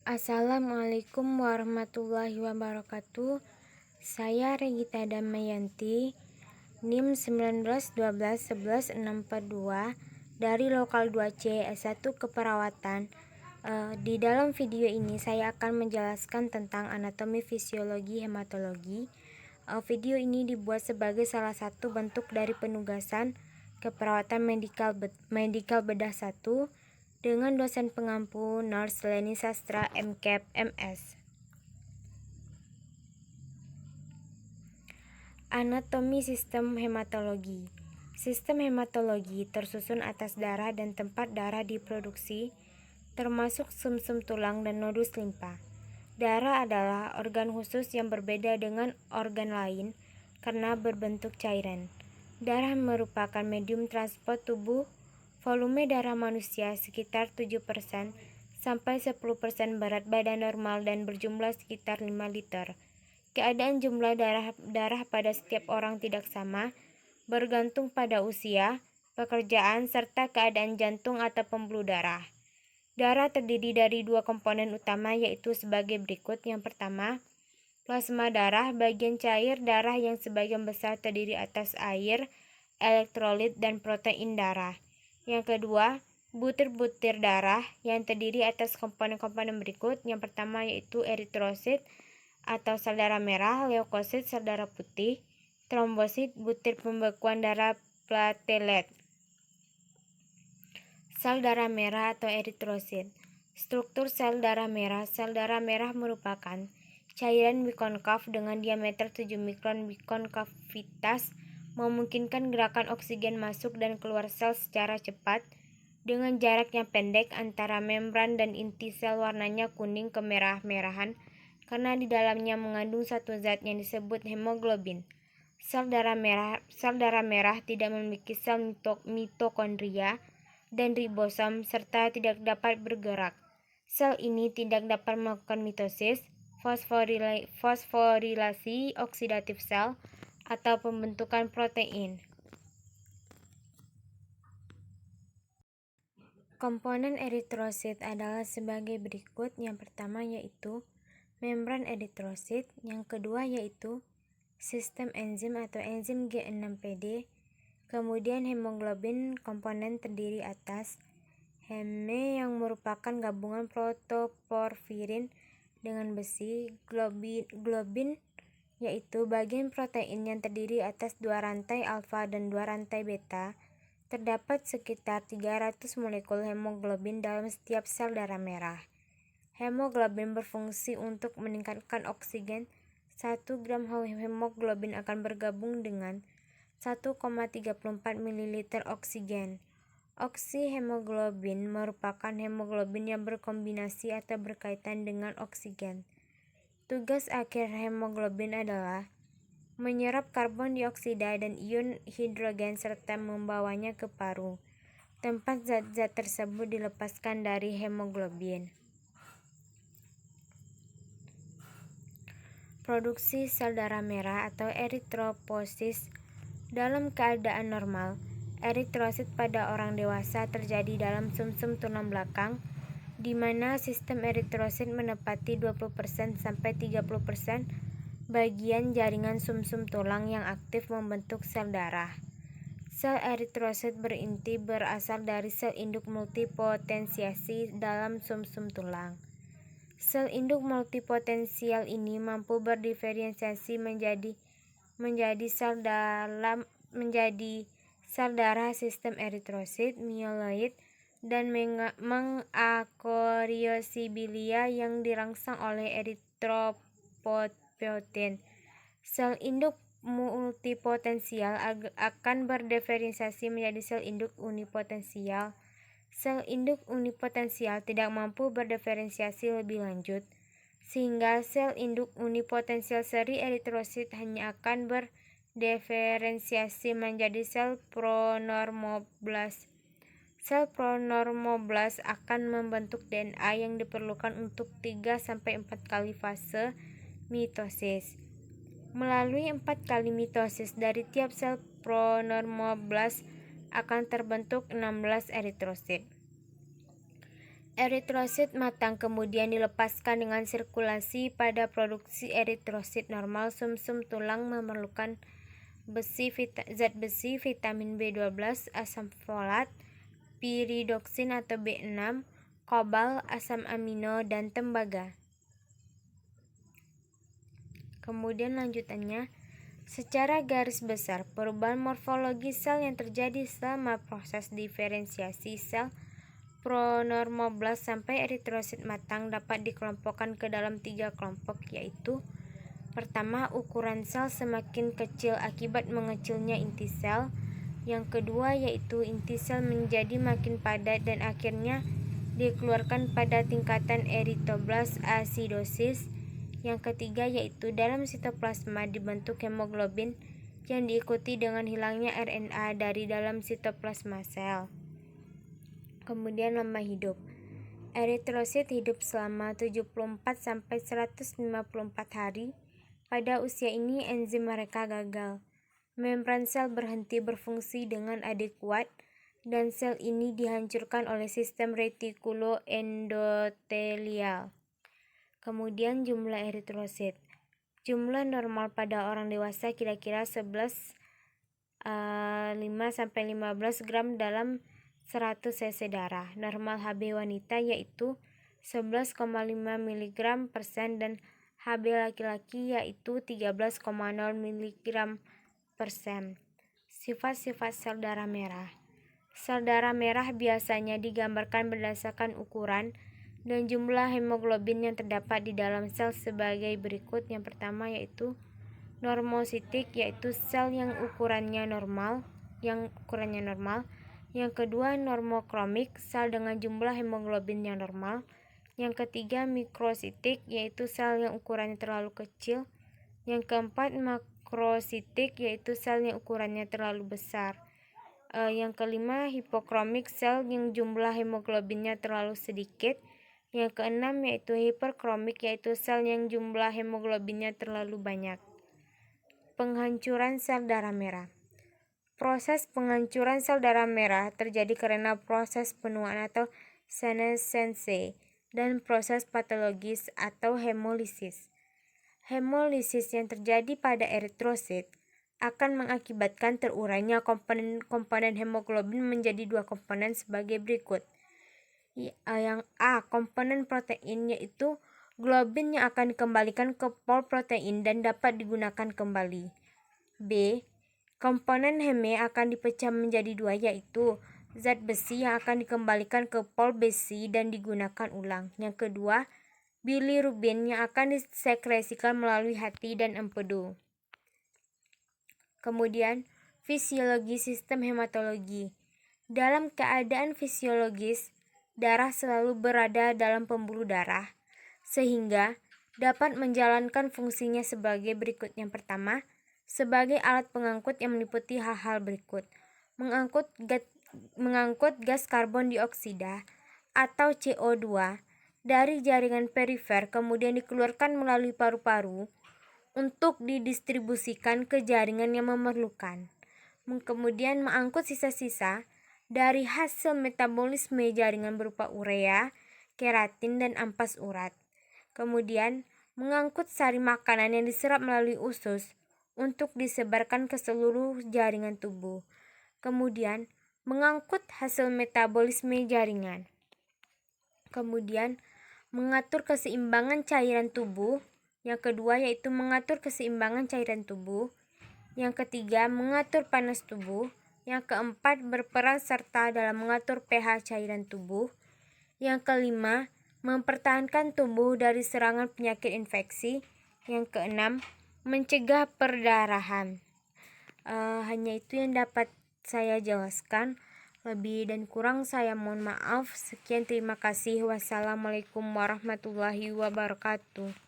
Assalamualaikum warahmatullahi wabarakatuh. Saya Regita Damayanti, NIM 19 12 11 642 dari Lokal 2C S1 Keperawatan. Di dalam video ini saya akan menjelaskan tentang anatomi fisiologi hematologi. Video ini dibuat sebagai salah satu bentuk dari penugasan keperawatan medikal bedah 1 dengan dosen pengampu Nurse Leni Sastra MCAP MS. Anatomi sistem hematologi. Sistem hematologi tersusun atas darah dan tempat darah diproduksi, termasuk sumsum tulang dan nodus limpa. Darah adalah organ khusus yang berbeda dengan organ lain karena berbentuk cairan. Darah merupakan medium transport tubuh. Volume darah manusia sekitar 7% sampai 10% berat badan normal dan berjumlah sekitar 5 liter. Keadaan jumlah darah pada setiap orang tidak sama, bergantung pada usia, pekerjaan, serta keadaan jantung atau pembuluh darah. Darah terdiri dari dua komponen utama, yaitu sebagai berikut. Yang pertama, plasma darah, bagian cair darah yang sebagian besar terdiri atas air, elektrolit, dan protein darah. Yang kedua, butir-butir darah yang terdiri atas komponen-komponen berikut. Yang pertama yaitu eritrosit atau sel darah merah, leukosit sel darah putih, trombosit butir pembekuan darah, platelet. Sel darah merah atau eritrosit. Struktur sel darah merah. Sel darah merah merupakan cairan bikonkav dengan diameter 7 mikron. Bikonkavitas memungkinkan gerakan oksigen masuk dan keluar sel secara cepat dengan jarak yang pendek antara membran dan inti sel. Warnanya kuning kemerah-merahan karena di dalamnya mengandung satu zat yang disebut hemoglobin. Sel darah merah tidak memiliki sel mitokondria dan ribosom serta tidak dapat bergerak. Sel ini tidak dapat melakukan mitosis, fosforilasi oksidatif sel, atau pembentukan protein. Komponen eritrosit adalah sebagai berikut. Yang pertama yaitu membran eritrosit, yang kedua yaitu sistem enzim atau enzim G6PD, kemudian hemoglobin. Komponen terdiri atas heme yang merupakan gabungan protoporfirin dengan besi, globin yaitu bagian protein yang terdiri atas dua rantai alfa dan dua rantai beta. Terdapat sekitar 300 molekul hemoglobin dalam setiap sel darah merah. Hemoglobin berfungsi untuk meningkatkan oksigen. 1 gram hemoglobin akan bergabung dengan 1,34 ml oksigen. Oksihemoglobin merupakan hemoglobin yang berkombinasi atau berkaitan dengan oksigen. Tugas akhir hemoglobin adalah menyerap karbon dioksida dan ion hidrogen serta membawanya ke paru, tempat zat-zat tersebut dilepaskan dari hemoglobin. Produksi sel darah merah atau eritropoiesis. Dalam keadaan normal, eritrosit pada orang dewasa terjadi dalam sumsum tulang belakang, di mana sistem eritrosit menepati 20% sampai 30% bagian jaringan sumsum tulang yang aktif membentuk sel darah. Sel eritrosit berinti berasal dari sel induk multipotensiasi dalam sumsum tulang. Sel induk multipotensial ini mampu berdiferensiasi menjadi sel darah sistem eritrosit, mieloid, dan mengakoриосибиlia yang dirangsang oleh eritropoietin. Sel induk multipotensial akan berdiferensiasi menjadi sel induk unipotensial. Sel induk unipotensial tidak mampu berdiferensiasi lebih lanjut, sehingga sel induk unipotensial seri eritrosit hanya akan berdiferensiasi menjadi sel pronormoblast. Sel pronormoblast akan membentuk DNA yang diperlukan untuk 3-4 kali fase mitosis. Melalui 4 kali mitosis dari tiap sel pronormoblast akan terbentuk 16 eritrosit. Eritrosit matang kemudian dilepaskan dengan sirkulasi. Pada produksi eritrosit normal, sumsum tulang memerlukan zat besi, vitamin B12, asam folat, piridoksin atau B6, kobal, asam amino, dan tembaga. Kemudian lanjutannya, secara garis besar, perubahan morfologi sel yang terjadi selama proses diferensiasi sel pronormoblast sampai eritrosit matang dapat dikelompokkan ke dalam 3 kelompok, yaitu pertama, ukuran sel semakin kecil akibat mengecilnya inti sel. Yang kedua yaitu inti sel menjadi makin padat dan akhirnya dikeluarkan pada tingkatan erythroblas acidosis. Yang ketiga yaitu dalam sitoplasma dibentuk hemoglobin yang diikuti dengan hilangnya RNA dari dalam sitoplasma sel. Kemudian lama hidup. Eritrosit hidup selama 74-154 hari. Pada usia ini enzim mereka gagal. Membran sel berhenti berfungsi dengan adekuat dan sel ini dihancurkan oleh sistem retikuloendotelial. Kemudian jumlah eritrosit. Jumlah normal pada orang dewasa kira-kira 5-15 gram dalam 100 cc darah. Normal Hb wanita yaitu 11,5 mg/sen dan Hb laki-laki yaitu 13,0 mg/sen. Sifat-sifat sel darah merah. Sel darah merah biasanya digambarkan berdasarkan ukuran dan jumlah hemoglobin yang terdapat di dalam sel sebagai berikut. Yang pertama yaitu normositik, yaitu sel yang ukurannya normal. Yang kedua normokromik, sel dengan jumlah hemoglobin yang normal. Yang ketiga mikrositik, yaitu sel yang ukurannya terlalu kecil. Yang keempat makrositik, yaitu sel yang ukurannya terlalu besar. Yang kelima hipokromik, sel yang jumlah hemoglobinnya terlalu sedikit. Yang keenam yaitu hiperkromik, yaitu sel yang jumlah hemoglobinnya terlalu banyak. Penghancuran sel darah merah. Proses penghancuran sel darah merah terjadi karena proses penuaan atau senescensi dan proses patologis atau hemolisis. Hemolisis yang terjadi pada eritrosit akan mengakibatkan terurainya komponen hemoglobin menjadi 2 komponen sebagai berikut. Yang A, komponen protein, yaitu globin yang akan dikembalikan ke pol protein dan dapat digunakan kembali. B, komponen heme akan dipecah menjadi 2, yaitu zat besi yang akan dikembalikan ke pol besi dan digunakan ulang. Yang kedua, bilirubin yang akan disekresikan melalui hati dan empedu. Kemudian, fisiologi sistem hematologi. Dalam keadaan fisiologis, darah selalu berada dalam pembuluh darah, sehingga dapat menjalankan fungsinya sebagai berikut. Yang pertama, sebagai alat pengangkut yang meliputi hal-hal berikut. Mengangkut gas karbon dioksida atau CO2 dari jaringan perifer, kemudian dikeluarkan melalui paru-paru untuk didistribusikan ke jaringan yang memerlukan. Kemudian mengangkut sisa-sisa dari hasil metabolisme jaringan berupa urea, keratin, dan ampas urat. Kemudian mengangkut sari makanan yang diserap melalui usus untuk disebarkan ke seluruh jaringan tubuh. Kemudian mengangkut hasil metabolisme jaringan. Kemudian mengatur keseimbangan cairan tubuh. Yang kedua yaitu mengatur keseimbangan cairan tubuh. Yang ketiga mengatur panas tubuh. Yang keempat berperan serta dalam mengatur pH cairan tubuh. Yang kelima mempertahankan tubuh dari serangan penyakit infeksi. Yang keenam mencegah perdarahan. Hanya itu yang dapat saya jelaskan. Lebih dan kurang saya mohon maaf. Sekian, terima kasih. Wassalamualaikum warahmatullahi wabarakatuh.